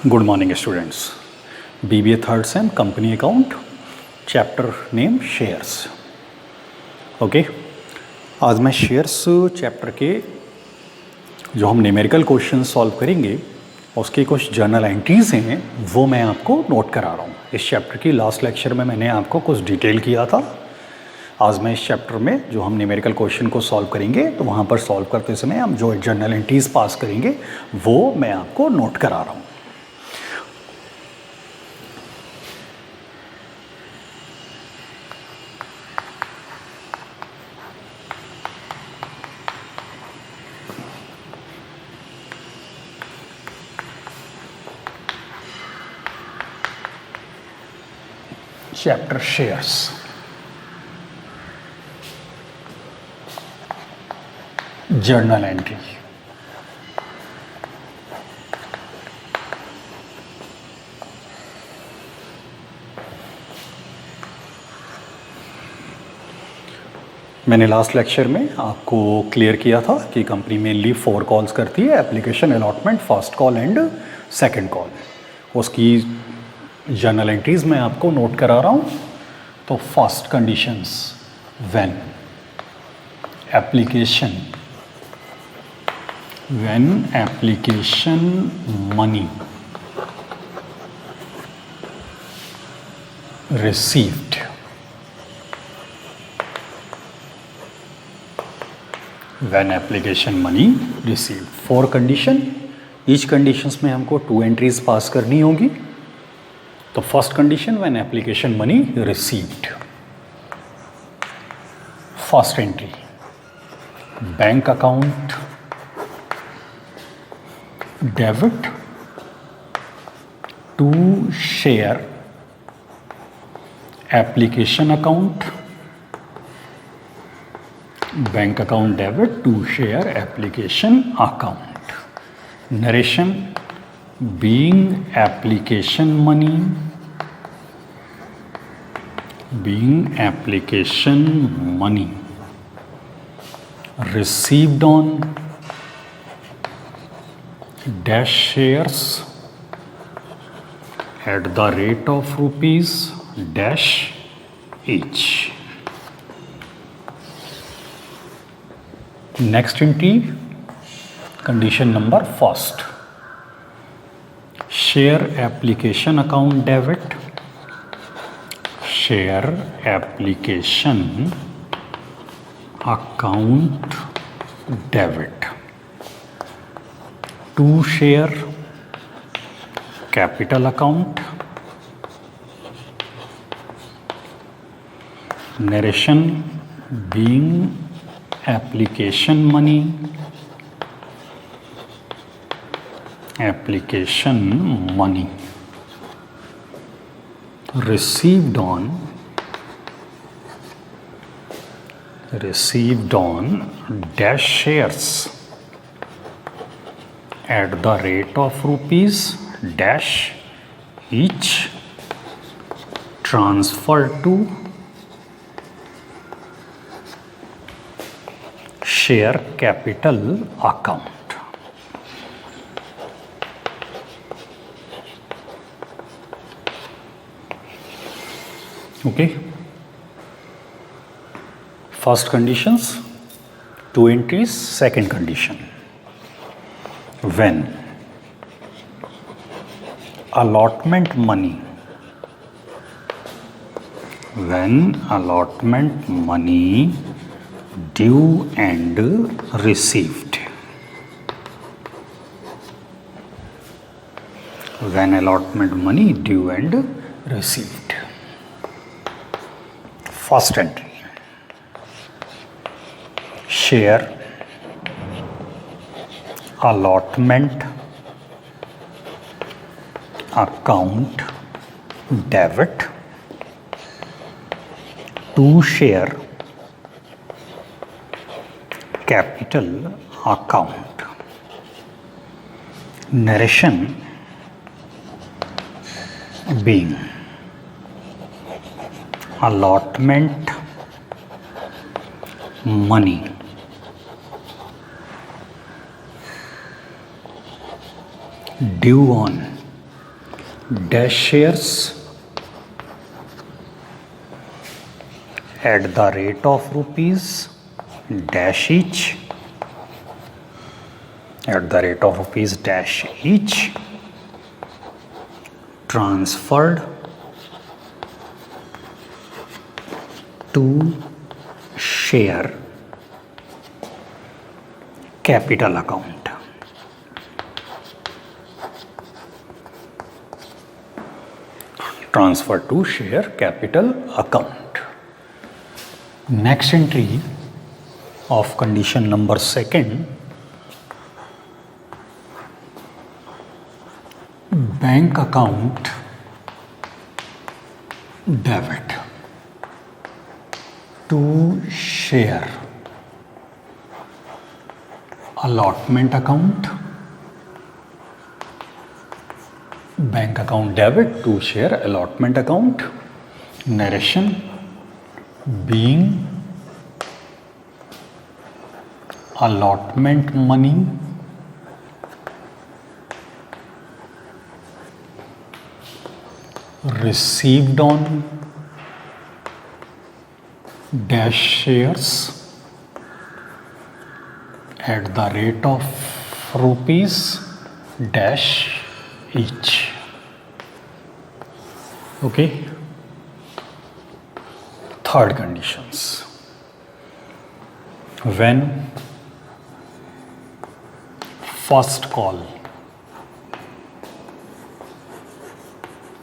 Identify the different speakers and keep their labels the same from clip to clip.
Speaker 1: Good morning students. BBA third same company account, chapter name shares. Okay, आज मैं shares chapter के जो हम न्यूमेरिकल क्वेश्चन सॉल्व करेंगे उसके कुछ जर्नल एंट्रीज हैं वो मैं आपको नोट करा रहा हूँ। इस चैप्टर की लास्ट लेक्चर में मैंने आपको कुछ डिटेल किया था। आज मैं इस चैप्टर में जो हम न्यूमेरिकल क्वेश्चन को सॉल्व करेंगे तो वहाँ पर सॉल्व करते समय हम जो जर्नल एंट्रीज पास करेंगे वो मैं आपको नोट करा रहा हूँ। Chapter shares. Journal entry. मैंने लास्ट लेक्चर में आपको क्लियर किया था कि कंपनी मेनली 4 कॉल्स करती है: application, allotment, first call and second call. उसकी जर्नल एंट्रीज मैं आपको नोट करा रहा हूँ। तो first conditions, when application money received, when application money received। 4 condition, each conditions में हमको 2 एंट्रीज पास करनी होगी। तो first condition, when application money received। First entry, bank account debit to share application account, bank account debit to share application account. Narration, being application money received on dash shares at the rate of rupees dash each। Next entry, condition number first, share application account debit, share application account debit to share capital account। Narration, being application money received on dash shares at the rate of rupees dash each transferred to share capital account। Okay, first conditions, 2 entries। Second condition, when allotment money due and received, when allotment money due and received। First entry, share allotment account debit to share capital account। Narration, being allotment money due on dash shares at the rate of rupees dash each, at the rate of rupees dash each, transferred to share capital account. Transfer to share capital account. Next entry of condition number second, bank account debit to share allotment account, bank account debit to share allotment account, narration being allotment money received on dash shares at the rate of rupees dash each. Okay. Third conditions. When first call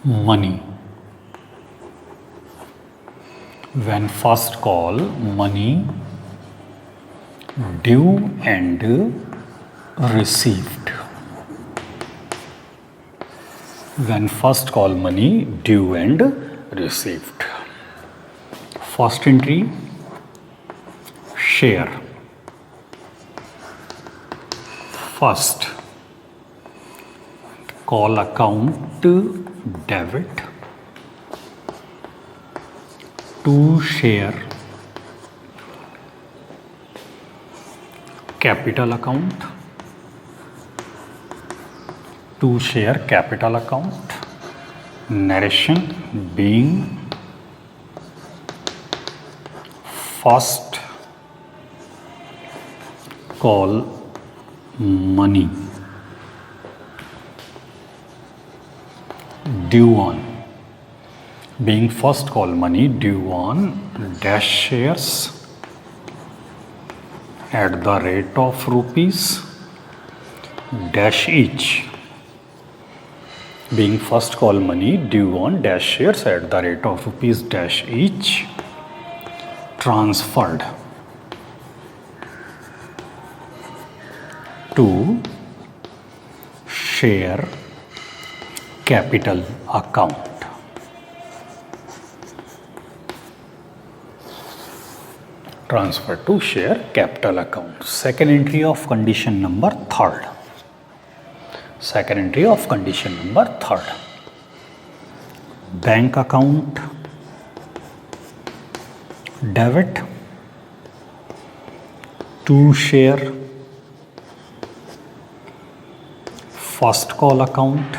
Speaker 1: money, when first call money due and received, when first call money due and received. First entry, share first call account debit to share capital account, to share capital account, narration being first call money due on, being first call money due on dash shares at the rate of rupees dash each, being first call money due on dash shares at the rate of rupees dash each, transferred to share capital account. Transfer to share capital account. Second entry of condition number third. Second entry of condition number third. Bank account debit to share first call account,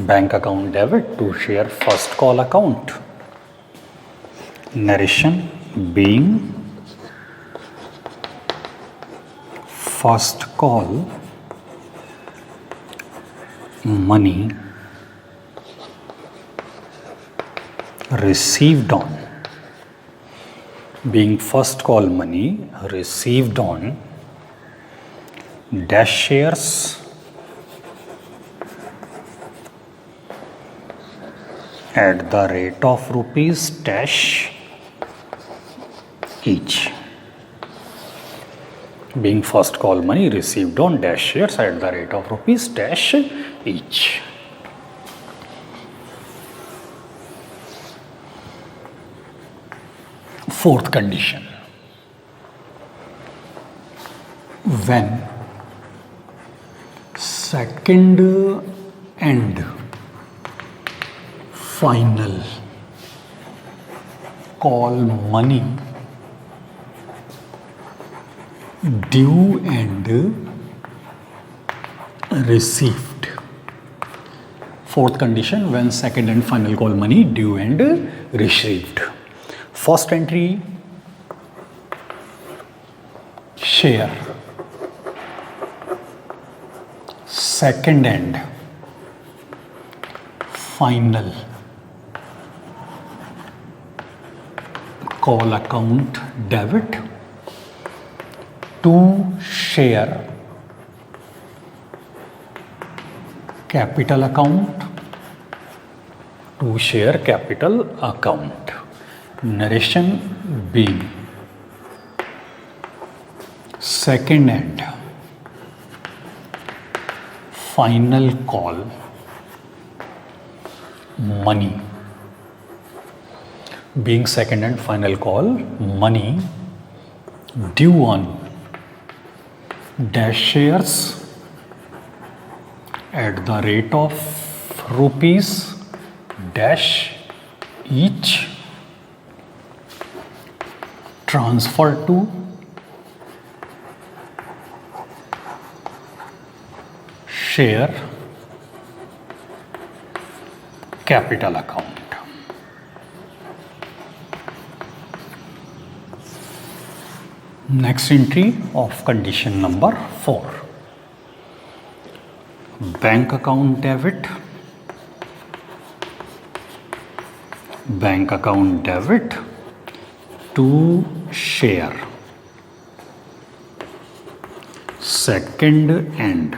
Speaker 1: bank account debit to share first call account, narration being first call money received on, being first call money received on dash shares at the rate of rupees dash each, being first call money received on dash shares at the rate of rupees dash each. Fourth condition, when second and final call money due and received. Fourth condition, when second and final call money due and received. First entry, share. Second and final call account debit to share capital account, to share capital account. Narration being second and final call money, being second and final call money due on dash shares at the rate of rupees dash each, transfer to share capital account. Next entry of condition number 4. Bank account debit, bank account debit to share second and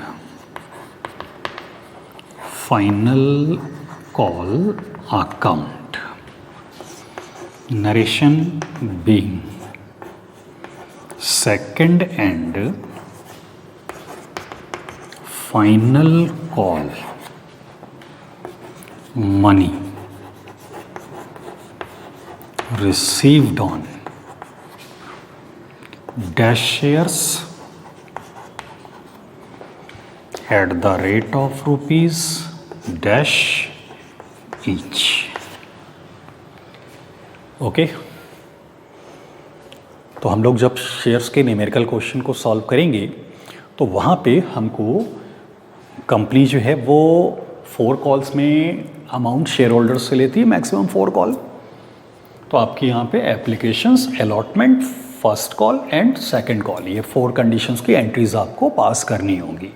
Speaker 1: final call account. Narration being second and final call money received on dash shares at the rate of rupees dash each. Okay तो हम लोग जब shares के numerical question को solve करेंगे तो वहाँ पे हमको कंपनी जो है वो 4 कॉल्स में अमाउंट शेयर होल्डर्स से लेती है, मैक्सिमम 4 कॉल. तो आपके यहाँ पे applications, allotment, first call and second call, ये 4 कंडीशंस की एंट्रीज आपको पास करनी होंगी.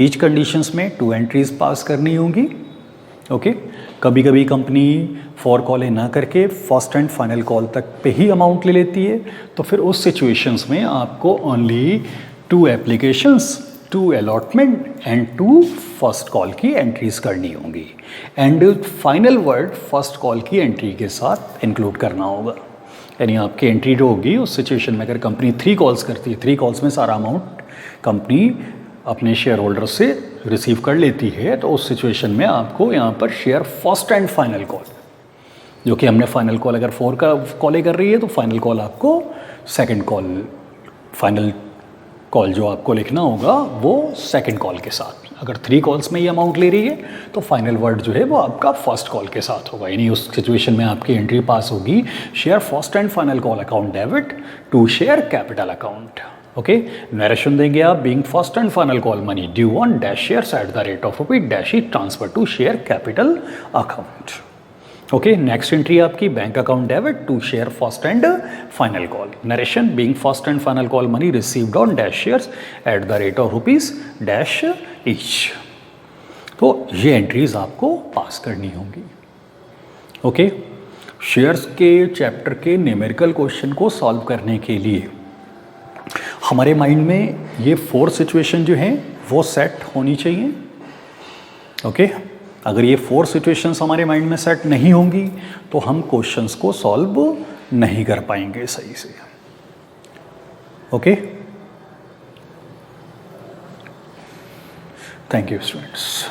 Speaker 1: ईच कंडीशंस में 2 एंट्रीज पास करनी होंगी. ओके कभी कभी कंपनी 4 कॉलें ना करके फर्स्ट एंड फाइनल कॉल तक पे ही अमाउंट ले लेती है, तो फिर उस सिचुएशंस में आपको only 2 applications, 2 allotment and 2 first call की एंट्रीज करनी होंगी. And final word first call की एंट्री के साथ इंक्लूड करना होगा. यानी आपकी एंट्री जो होगी उस सिचुएशन में अगर कंपनी 3 कॉल्स करती है, 3 कॉल्स में सारा अमाउंट कंपनी अपने शेयर होल्डर से रिसीव कर लेती है, तो उस सिचुएशन में आपको यहाँ पर share first and final call, जो कि हमने फाइनल कॉल अगर 4 का कॉलें कर रही है तो फाइनल कॉल आपको सेकंड कॉल, फाइनल कॉल जो आपको लिखना होगा वो सेकंड कॉल के साथ. अगर 3 कॉल्स में ये अमाउंट ले रही है तो फाइनल वर्ड जो है वो आपका फर्स्ट कॉल के साथ होगा. यानी उस सिचुएशन में आपकी एंट्री पास होगी share first and final call account debit to share capital account. Okay narration देंगे आप, being first and final call money due on dash shares at the rate of rupees dash is transfer to share capital account. Okay next entry आपकी bank account debit to share first and final call. Narration being first and final call money received on dash shares at the rate of rupees dash each. तो ये entries आपको पास करनी होंगी. Okay shares के chapter के numerical question को solve करने के लिए हमारे माइंड में ये 4 सिचुएशन जो हैं वो सेट होनी चाहिए. ओके अगर ये 4 सिचुएशंस हमारे माइंड में सेट नहीं होंगी तो हम क्वेश्चंस को सॉल्व नहीं कर पाएंगे सही से. Okay thank you students.